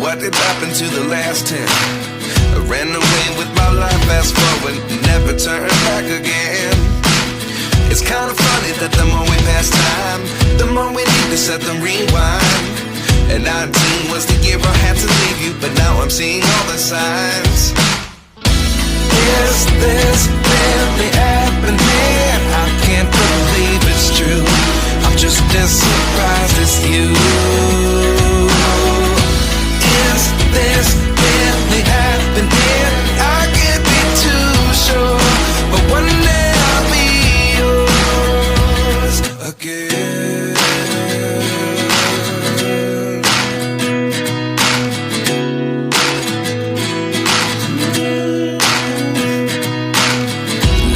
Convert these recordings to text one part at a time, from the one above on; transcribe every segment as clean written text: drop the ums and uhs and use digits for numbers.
what did happen to the last 10? I ran away with my life, fast forward, never turn back again. It's kind of funny that the more we pass time, the more we need to set them rewind. And 19 was the year I had to leave you, but now I'm seeing all the signs. Is this really happening? I can't believe it's true. I'm just as surprised as you. Is this really happening? I can't be too sure, but one day I'll be yours again.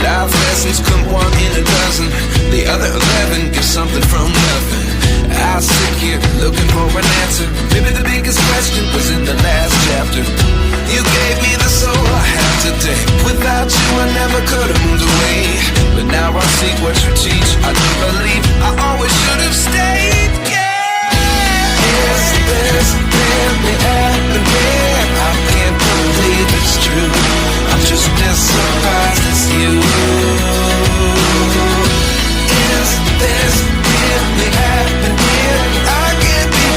Life lessons come one in a dozen. The other 11 give something from nothing. I sit here looking for an answer. Maybe the biggest question was in the last chapter. You gave me the soul I have today. Without you I never could have moved away. But now I see what you teach. I do believe I